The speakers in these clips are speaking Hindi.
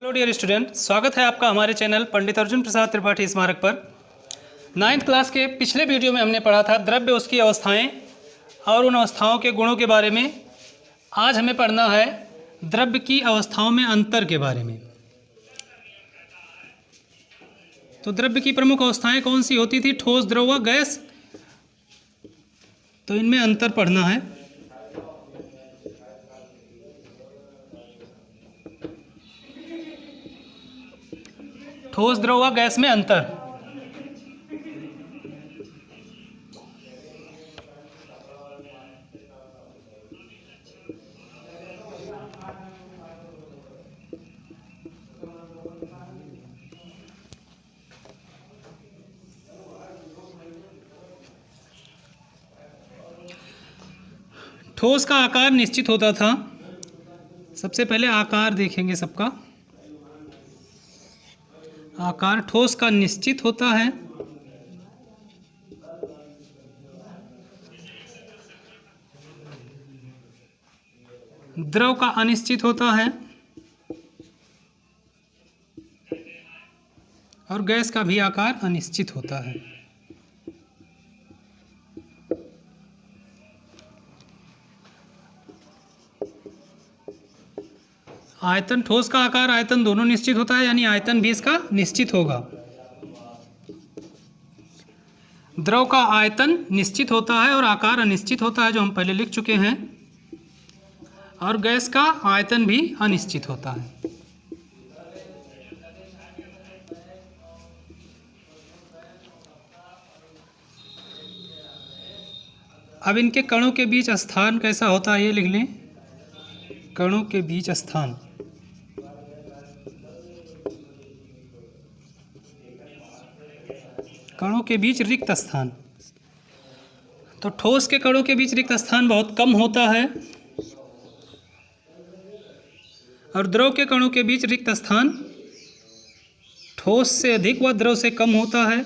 हेलो डियर स्टूडेंट, स्वागत है आपका हमारे चैनल पंडित अर्जुन प्रसाद त्रिपाठी स्मारक पर। 9th क्लास के पिछले वीडियो में हमने पढ़ा था द्रव्य, उसकी अवस्थाएं और उन अवस्थाओं के गुणों के बारे में। आज हमें पढ़ना है द्रव्य की अवस्थाओं में अंतर के बारे में। तो द्रव्य की प्रमुख अवस्थाएं कौन सी होती थी? ठोस, द्रव व गैस। तो इनमें अंतर पढ़ना है। ठोस, द्रव व गैस में अंतर। ठोस का आकार निश्चित होता था। सबसे पहले आकार देखेंगे सबका। आकार ठोस का निश्चित होता है, द्रव का अनिश्चित होता है और गैस का भी आकार अनिश्चित होता है। आयतन, ठोस का आकार आयतन दोनों निश्चित होता है, यानी आयतन भी इसका निश्चित होगा। द्रव का आयतन निश्चित होता है और आकार अनिश्चित होता है, जो हम पहले लिख चुके हैं। और गैस का आयतन भी अनिश्चित होता है। अब इनके कणों के बीच स्थान कैसा होता है ये लिख लें। कणों के बीच स्थान, कणों के बीच रिक्त स्थान। तो ठोस के कणों के बीच रिक्त स्थान बहुत कम होता है और द्रव के कणों के बीच रिक्त स्थान ठोस से अधिक व द्रव से कम होता है।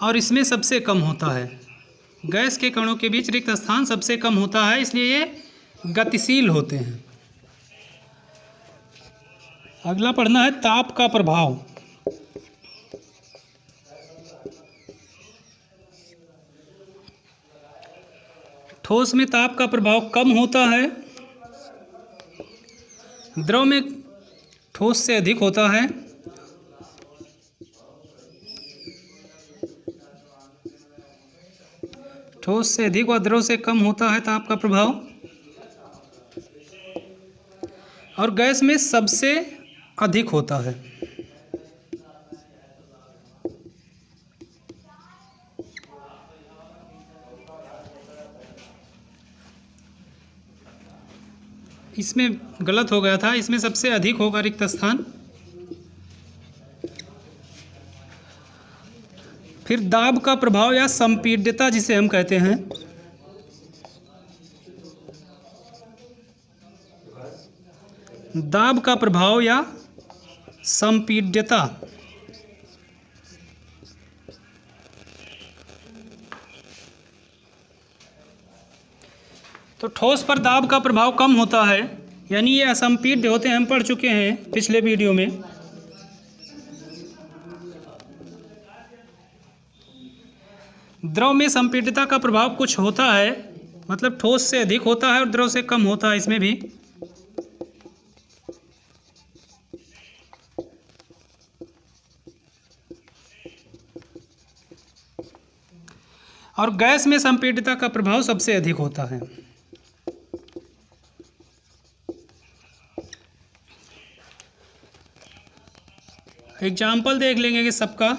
और इसमें सबसे कम होता है। गैस के कणों के बीच रिक्त स्थान सबसे कम होता है, इसलिए ये गतिशील होते हैं। अगला पढ़ना है ताप का प्रभाव। ठोस में ताप का प्रभाव कम होता है, द्रव में ठोस से अधिक होता है। ठोस से अधिक व द्रव से कम होता है ताप का प्रभाव। और गैस में सबसे अधिक होता है। इसमें गलत हो गया था, इसमें सबसे अधिक होगा रिक्त स्थान। फिर दाब का प्रभाव या संपीड्यता जिसे हम कहते हैं। दाब का प्रभाव या संपीड्यता। तो ठोस पर दाब का प्रभाव कम होता है, यानी ये असंपीड्य होते हैं, हम पढ़ चुके हैं पिछले वीडियो में। द्रव में संपीड्यता का प्रभाव कुछ होता है, मतलब ठोस से अधिक होता है और द्रव से कम होता है इसमें भी। और गैस में संपीड्यता का प्रभाव सबसे अधिक होता है। एग्जाम्पल देख लेंगे कि सबका।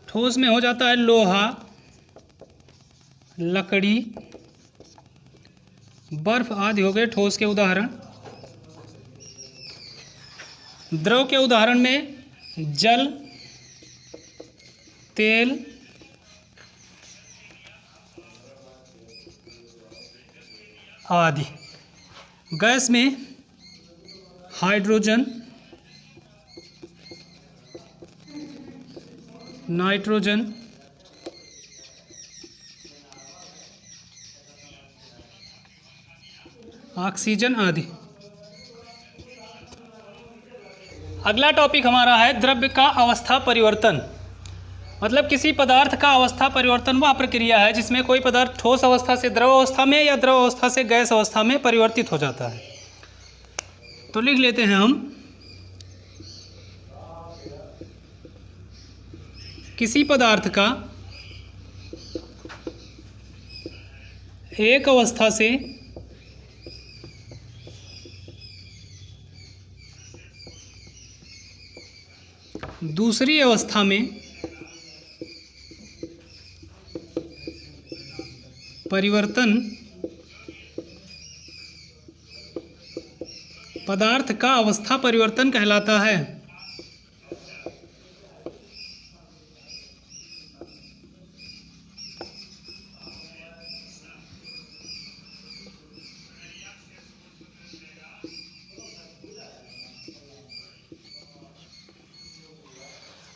ठोस में हो जाता है लोहा, लकड़ी, बर्फ आदि हो गए ठोस के उदाहरण। द्रव के उदाहरण में जल, तेल, आदि। गैस में हाइड्रोजन, नाइट्रोजन, ऑक्सीजन आदि। अगला टॉपिक हमारा है द्रव्य का अवस्था परिवर्तन। मतलब किसी पदार्थ का अवस्था परिवर्तन वह प्रक्रिया है जिसमें कोई पदार्थ ठोस अवस्था से द्रव अवस्था में या द्रव अवस्था से गैस अवस्था में परिवर्तित हो जाता है। तो लिख लेते हैं हम, किसी पदार्थ का एक अवस्था से दूसरी अवस्था में परिवर्तन पदार्थ का अवस्था परिवर्तन कहलाता है।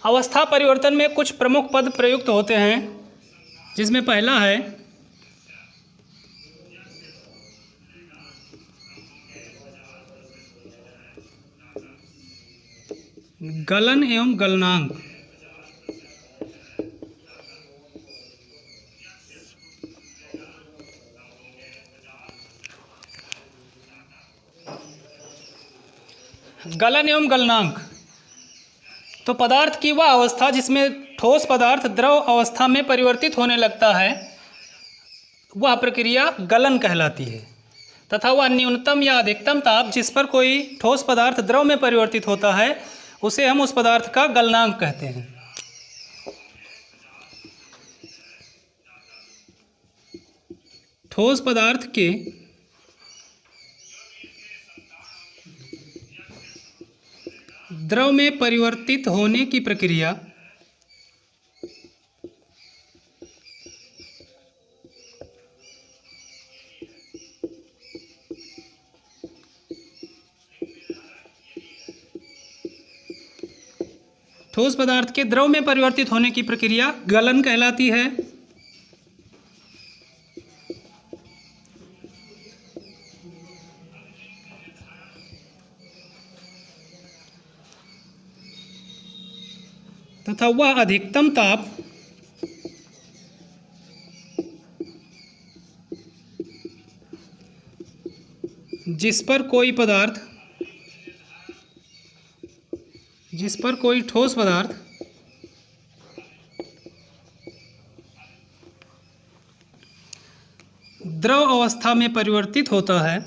अवस्था परिवर्तन में कुछ प्रमुख पद प्रयुक्त होते हैं, जिसमें पहला है गलन एवं गलनांक। गलन एवं गलनांक तो पदार्थ की वह अवस्था जिसमें ठोस पदार्थ द्रव अवस्था में परिवर्तित होने लगता है, वह प्रक्रिया गलन कहलाती है। तथा वह न्यूनतम या अधिकतम ताप जिस पर कोई ठोस पदार्थ द्रव में परिवर्तित होता है, उसे हम उस पदार्थ का गलनांक कहते हैं। ठोस पदार्थ के द्रव में परिवर्तित होने की प्रक्रिया ठोस पदार्थ के द्रव में परिवर्तित होने की प्रक्रिया गलन कहलाती है। तथा वह अधिकतम ताप जिस पर कोई ठोस पदार्थ द्रव अवस्था में परिवर्तित होता है,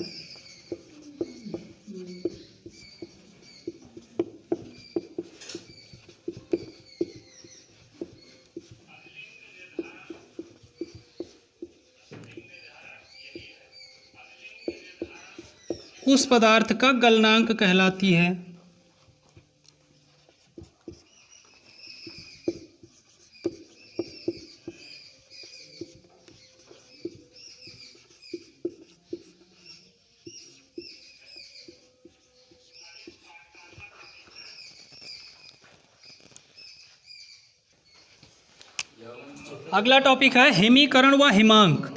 उस पदार्थ का गलनांक कहलाती है। अगला टॉपिक है हिमीकरण व हिमांक।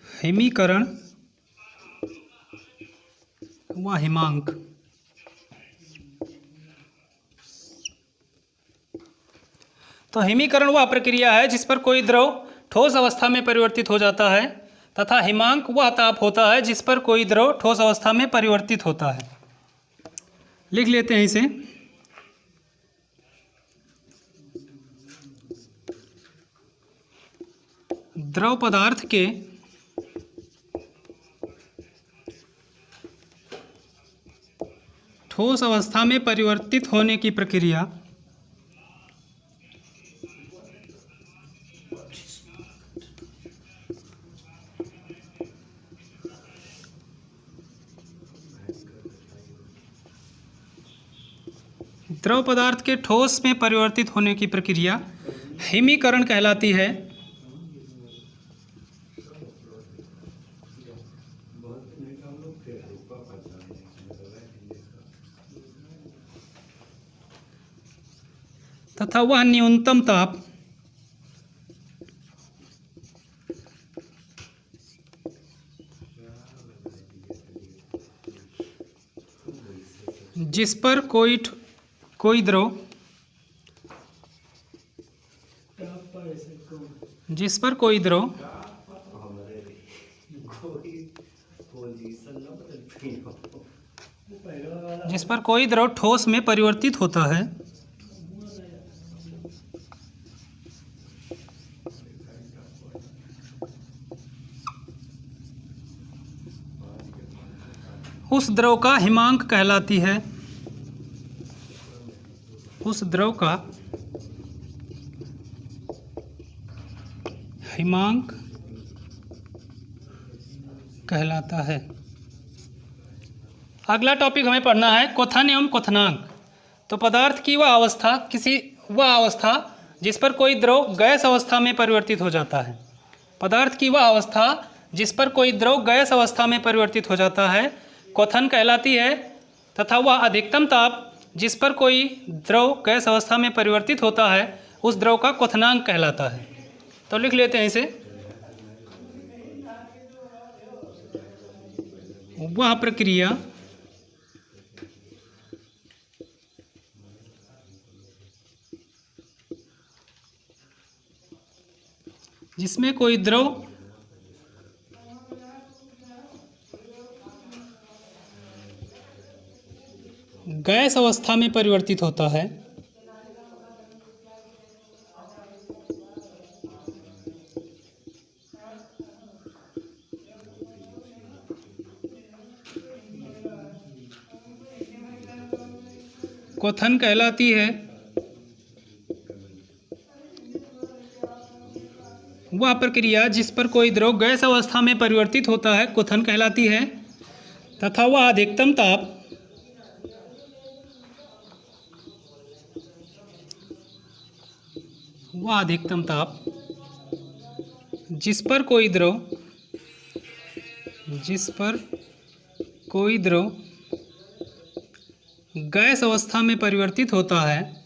हिमीकरण व हिमांक तो हिमीकरण वह प्रक्रिया है जिस पर कोई द्रव ठोस अवस्था में परिवर्तित हो जाता है, तथा हिमांक वह ताप होता है जिस पर कोई द्रव ठोस अवस्था में परिवर्तित होता है। लिख लेते हैं इसे, द्रव पदार्थ के ठोस अवस्था में परिवर्तित होने की प्रक्रिया द्रव पदार्थ के ठोस में परिवर्तित होने की प्रक्रिया हिमीकरण कहलाती है। तथा वह न्यूनतम ताप जिस पर कोई द्रव ठोस में परिवर्तित होता है उस द्रव का हिमांक कहलाती है। उस द्रव का हिमांक कहलाता है। अगला टॉपिक हमें पढ़ना है क्वथन एवं क्वथनांक। तो पदार्थ की वह अवस्था जिस पर कोई द्रव गैस अवस्था में परिवर्तित हो जाता है। पदार्थ की वह अवस्था जिस पर कोई द्रव गैस अवस्था में परिवर्तित हो जाता है क्वथन कहलाती है। तथा वह अधिकतम ताप जिस पर कोई द्रव गैस अवस्था में परिवर्तित होता है उस द्रव का क्वथनांक कहलाता है। तो लिख लेते हैं इसे। वह प्रक्रिया जिसमें कोई द्रव गैस अवस्था में परिवर्तित होता है क्वथन कहलाती है। वह प्रक्रिया जिस पर कोई द्रव गैस अवस्था में परिवर्तित होता है क्वथन कहलाती है। तथा वह अधिकतम ताप जिस पर कोई द्रव गैस अवस्था में परिवर्तित होता है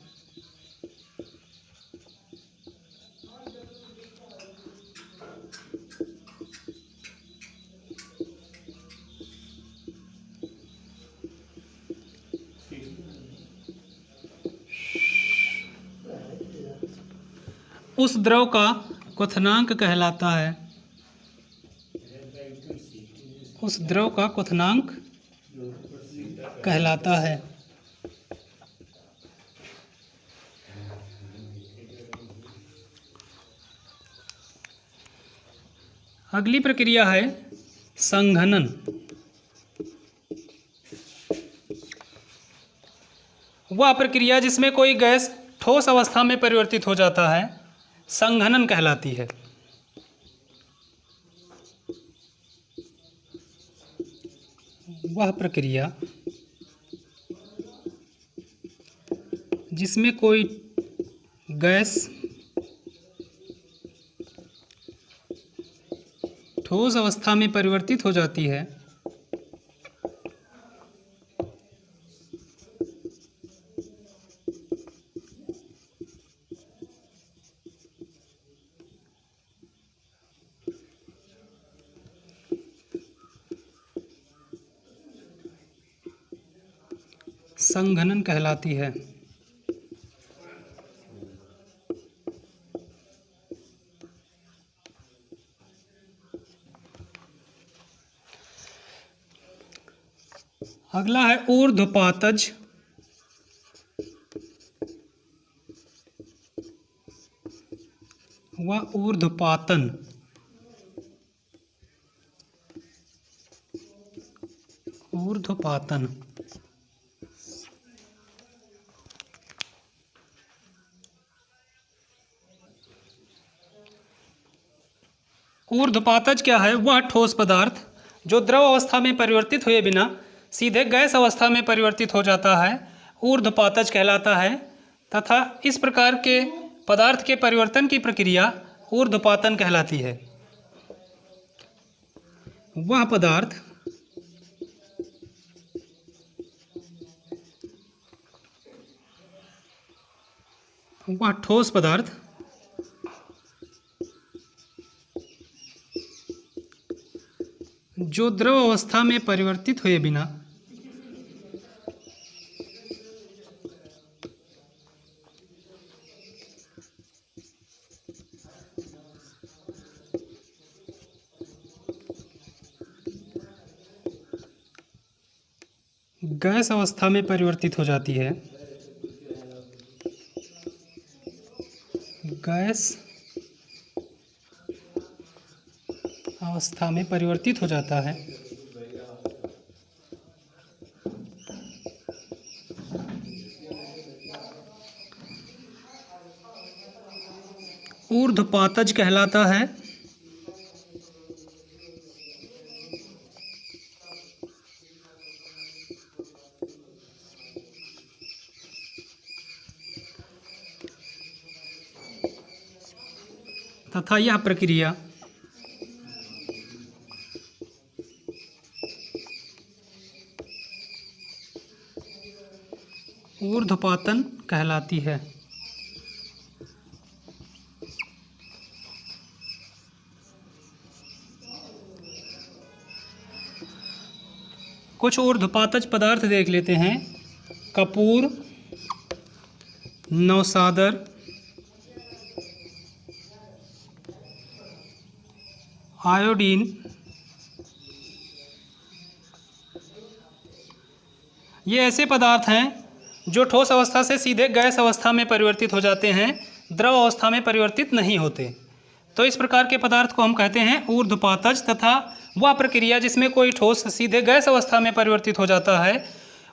उस द्रव का क्वथनांक कहलाता है। उस द्रव का क्वथनांक कहलाता है। अगली प्रक्रिया है संघनन। वह प्रक्रिया जिसमें कोई गैस ठोस अवस्था में परिवर्तित हो जाता है संघनन कहलाती है। वह प्रक्रिया जिसमें कोई गैस ठोस अवस्था में परिवर्तित हो जाती है संघनन कहलाती है। अगला है ऊर्ध्वपातज। व ऊर्ध्वपातन। ऊर्ध्वपातन ऊर्ध्वपातज क्या है? वह ठोस पदार्थ जो द्रव अवस्था में परिवर्तित हुए बिना सीधे गैस अवस्था में परिवर्तित हो जाता है ऊर्ध्वपातज कहलाता है। तथा इस प्रकार के पदार्थ के परिवर्तन की प्रक्रिया ऊर्ध्वपातन कहलाती है। वह पदार्थ वह ठोस पदार्थ जो द्रव अवस्था में परिवर्तित हुए बिना गैस अवस्था में परिवर्तित हो जाती है। गैस अवस्था में परिवर्तित हो जाता है। ऊर्ध्वपातज कहलाता है। तथा यह प्रक्रिया ऊर्ध्वपातन कहलाती है। कुछ ऊर्ध्वपातज पदार्थ देख लेते हैं। कपूर, नौसादर, आयोडीन, ये ऐसे पदार्थ हैं जो ठोस अवस्था से सीधे गैस अवस्था में परिवर्तित हो जाते हैं, द्रव अवस्था में परिवर्तित नहीं होते। तो इस प्रकार के पदार्थ को हम कहते हैं ऊर्ध्वपातज, तथा वह प्रक्रिया जिसमें कोई ठोस सीधे गैस अवस्था में परिवर्तित हो जाता है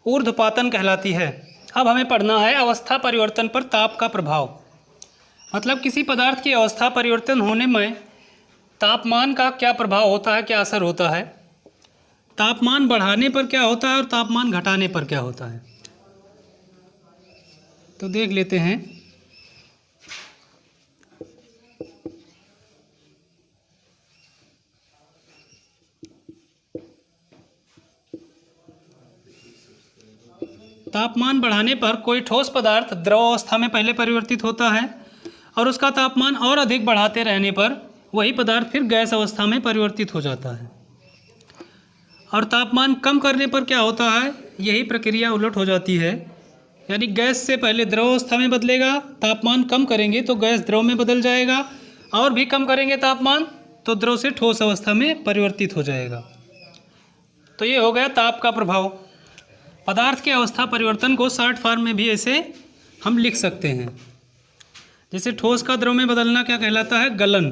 ऊर्ध्वपातन कहलाती है। अब हमें पढ़ना है अवस्था परिवर्तन पर ताप का प्रभाव। मतलब किसी पदार्थ की अवस्था परिवर्तन होने में तापमान का क्या प्रभाव होता है, क्या असर होता है, तापमान बढ़ाने पर क्या होता है और तापमान घटाने पर क्या होता है। तो देख लेते हैं। तापमान बढ़ाने पर कोई ठोस पदार्थ द्रव अवस्था में पहले परिवर्तित होता है और उसका तापमान और अधिक बढ़ाते रहने पर वही पदार्थ फिर गैस अवस्था में परिवर्तित हो जाता है। और तापमान कम करने पर क्या होता है, यही प्रक्रिया उलट हो जाती है। यानी गैस से पहले द्रव अवस्था में बदलेगा, तापमान कम करेंगे तो गैस द्रव में बदल जाएगा, और भी कम करेंगे तापमान तो द्रव से ठोस अवस्था में परिवर्तित हो जाएगा। तो ये हो गया ताप का प्रभाव। पदार्थ के अवस्था परिवर्तन को शॉर्ट फॉर्म में भी ऐसे हम लिख सकते हैं। जैसे ठोस का द्रव में बदलना क्या कहलाता है, गलन,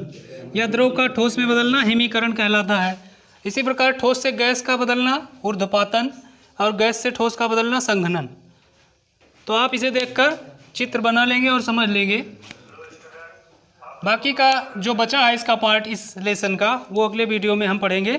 या द्रव का ठोस में बदलना हिमीकरण कहलाता है। इसी प्रकार ठोस से गैस का बदलना ऊर्ध्वपातन और गैस से ठोस का बदलना संघनन। तो आप इसे देखकर चित्र बना लेंगे और समझ लेंगे। बाकी का जो बचा है इसका पार्ट इस लेसन का, वो अगले वीडियो में हम पढ़ेंगे।